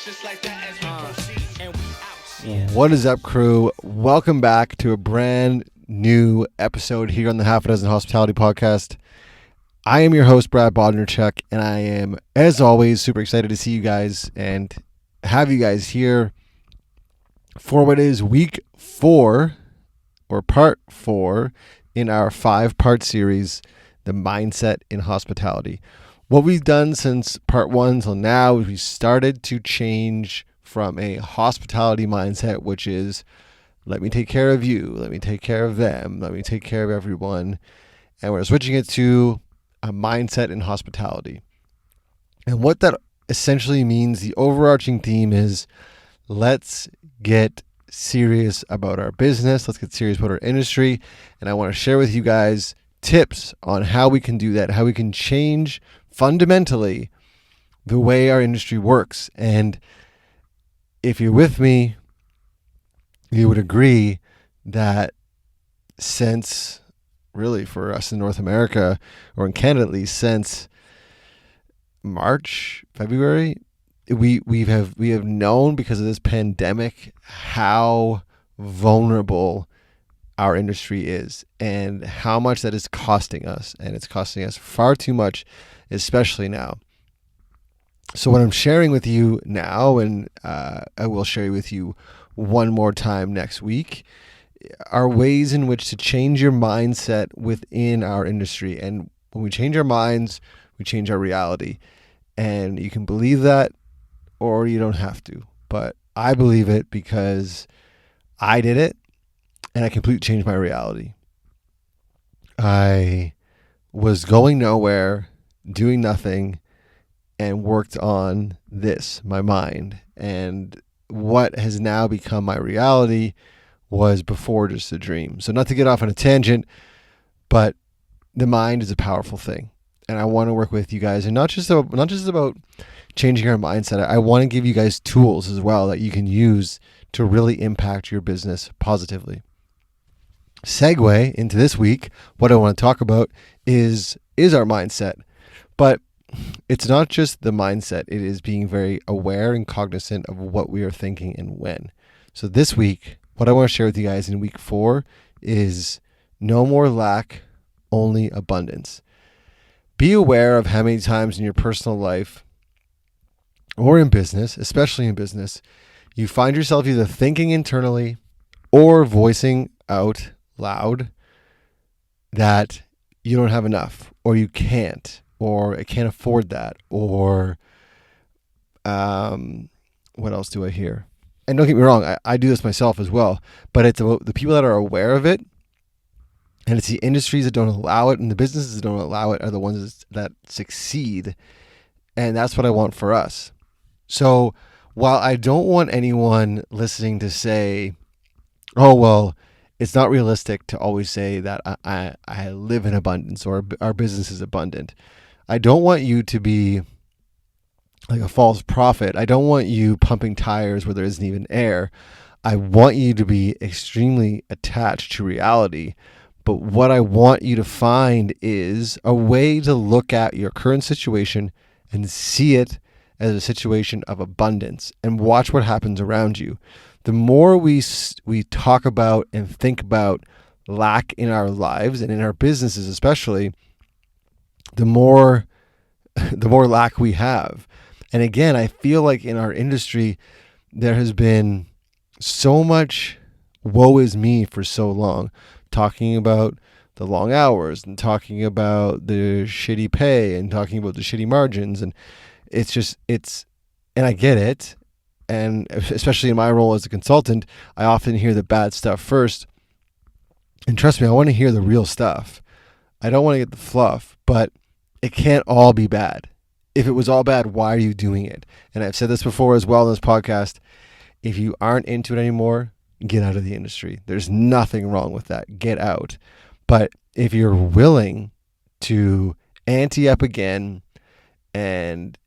just like that as we proceed. And we out. What is up, crew? Welcome back to a brand new episode here on the Half a Dozen Hospitality Podcast. I am your host, Brad Bodnarchuk, and I am, as always, super excited to see you guys and have you guys here for what is week 4, or part 4, in our 5-part series, The Mindset in Hospitality. What we've done since part 1 till now is we started to change from a hospitality mindset, which is, let me take care of you, let me take care of them, let me take care of everyone. And we're switching it to a mindset in hospitality. And what that essentially means, the overarching theme is, let's get serious about our business. Let's get serious about our industry. And I want to share with you guys tips on how we can do that, how we can change fundamentally the way our industry works. And if you're with me, you would agree that since, really for us in North America, or in Canada at least, since March, February, we have known, because of this pandemic, how vulnerable our industry is and how much that is costing us. And it's costing us far too much, especially now. So what I'm sharing with you now, and I will share with you one more time next week, are ways in which to change your mindset within our industry. And when we change our minds, we change our reality. And you can believe that, or you don't have to. But I believe it because I did it, and I completely changed my reality. I was going nowhere, doing nothing, and worked on this, my mind. And what has now become my reality was before just a dream. So not to get off on a tangent, but the mind is a powerful thing. And I want to work with you guys, and not just about changing our mindset. I want to give you guys tools as well that you can use to really impact your business positively. Segue into this week, what I want to talk about is our mindset. But it's not just the mindset. It is being very aware and cognizant of what we are thinking and when. So this week, what I want to share with you guys in week 4 is no more lack, only abundance. Be aware of how many times in your personal life or in business, especially in business, you find yourself either thinking internally or voicing out loud that you don't have enough, or you can't, or I can't afford that, or what else do I hear? And don't get me wrong, I do this myself as well, but it's about the people that are aware of it, and it's the industries that don't allow it, and the businesses that don't allow it are the ones that succeed, and that's what I want for us. So while I don't want anyone listening to say, oh, well, it's not realistic to always say that I live in abundance, or our business is abundant. I don't want you to be like a false prophet. I don't want you pumping tires where there isn't even air. I want you to be extremely attached to reality. But what I want you to find is a way to look at your current situation and see it as a situation of abundance, and watch what happens around you. The more we talk about and think about lack in our lives and in our businesses especially, the more lack we have. And again, I feel like in our industry, there has been so much woe is me for so long, talking about the long hours and talking about the shitty pay and talking about the shitty margins. And and I get it. And especially in my role as a consultant, I often hear the bad stuff first. And trust me, I want to hear the real stuff. I don't want to get the fluff, but it can't all be bad. If it was all bad, why are you doing it? And I've said this before as well in this podcast. If you aren't into it anymore, get out of the industry. There's nothing wrong with that. Get out. But if you're willing to ante up again and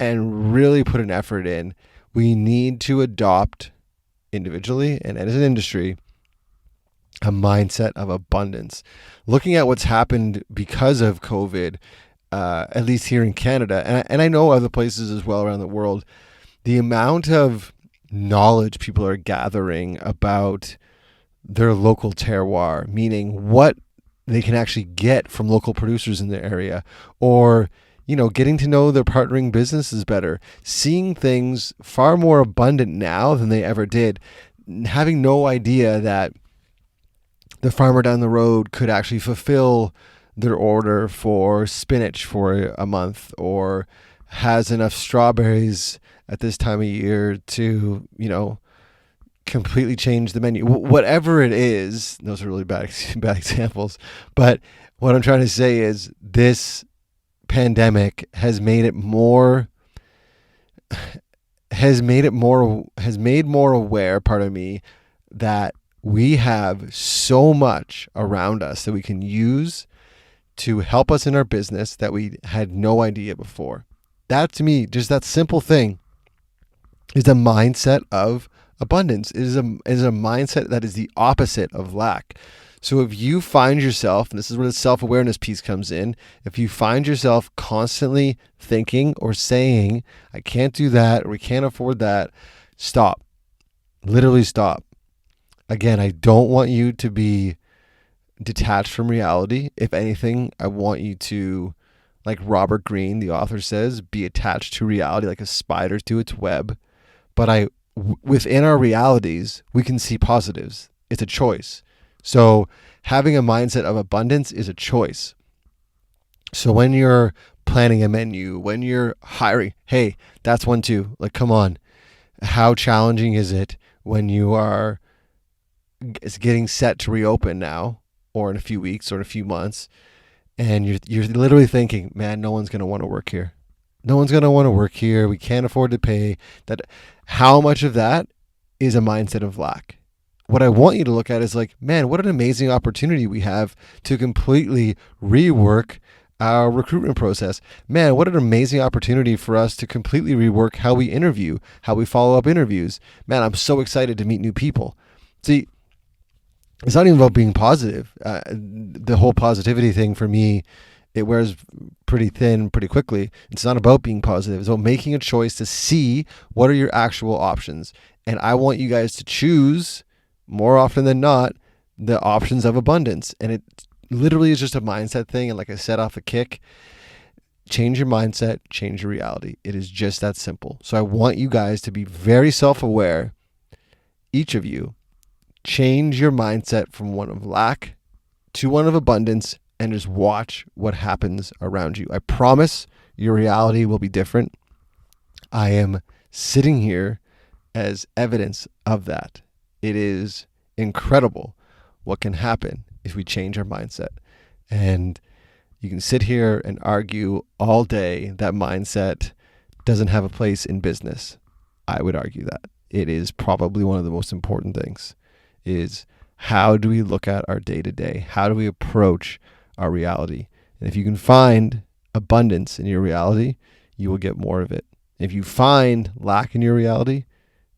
really put an effort in, we need to adopt individually and as an industry a mindset of abundance. Looking at what's happened because of COVID, at least here in Canada, and I know other places as well around the world, the amount of knowledge people are gathering about their local terroir, meaning what they can actually get from local producers in their area, or getting to know their partnering businesses better, seeing things far more abundant now than they ever did, having no idea that the farmer down the road could actually fulfill their order for spinach for a month, or has enough strawberries at this time of year to, completely change the menu. Whatever it is, those are really bad examples. But what I'm trying to say is this pandemic has made more aware, that we have so much around us that we can use to help us in our business that we had no idea before. That, to me, just that simple thing is a mindset of abundance. It is a mindset that is the opposite of lack. So if you find yourself, and this is where the self-awareness piece comes in, if you find yourself constantly thinking or saying, I can't do that, or we can't afford that, stop. Literally stop. Again, I don't want you to be detached from reality. If anything, I want you to, like Robert Greene, the author, says, be attached to reality like a spider to its web. But within our realities, we can see positives. It's a choice. So having a mindset of abundance is a choice. So when you're planning a menu, when you're hiring, hey, that's one too. Like, come on. How challenging is it when you are getting set to reopen now, or in a few weeks or in a few months, and you're literally thinking, man, no one's going to want to work here. No one's going to want to work here. We can't afford to pay that. How much of that is a mindset of lack? What I want you to look at is like, man, what an amazing opportunity we have to completely rework our recruitment process. Man, what an amazing opportunity for us to completely rework how we interview, how we follow up interviews. Man, I'm so excited to meet new people. See, it's not even about being positive. The whole positivity thing for me, it wears pretty thin pretty quickly. It's not about being positive. It's about making a choice to see what are your actual options. And I want you guys to choose, more often than not, the options of abundance. And it literally is just a mindset thing. And like I said off the kick, change your mindset, change your reality. It is just that simple. So I want you guys to be very self-aware, each of you. Change your mindset from one of lack to one of abundance, and just watch what happens around you. I promise your reality will be different. I am sitting here as evidence of that. It is incredible what can happen if we change our mindset. And you can sit here and argue all day that mindset doesn't have a place in business. I would argue that. It is probably one of the most important things, is how do we look at our day-to-day? How do we approach our reality? And if you can find abundance in your reality, you will get more of it. If you find lack in your reality,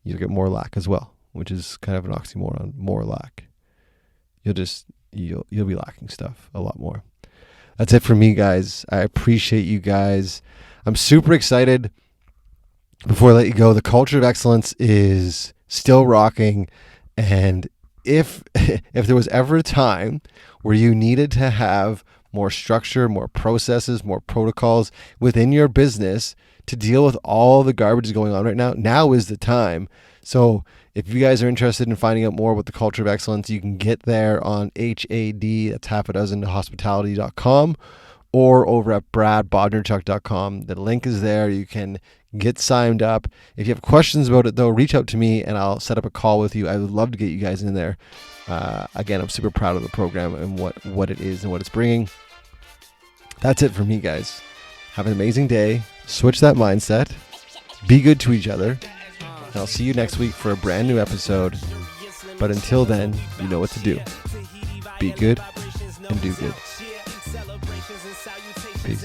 you'll get more lack as well, which is kind of an oxymoron, more lack. You'll be lacking stuff a lot more. That's it for me, guys. I appreciate you guys. I'm super excited. Before I let you go, the culture of excellence is still rocking. And if there was ever a time where you needed to have more structure, more processes, more protocols within your business to deal with all the garbage going on right now, now is the time. So if you guys are interested in finding out more about the culture of excellence, you can get there on HAD, that's half a dozen, hospitality.com, or over at bradbodnarchuk.com. The link is there. You can get signed up. If you have questions about it, though, reach out to me and I'll set up a call with you. I would love to get you guys in there. Again, I'm super proud of the program and what it is and what it's bringing. That's it for me, guys. Have an amazing day. Switch that mindset. Be good to each other. And I'll see you next week for a brand new episode. But until then, you know what to do. Be good and do good. Peace.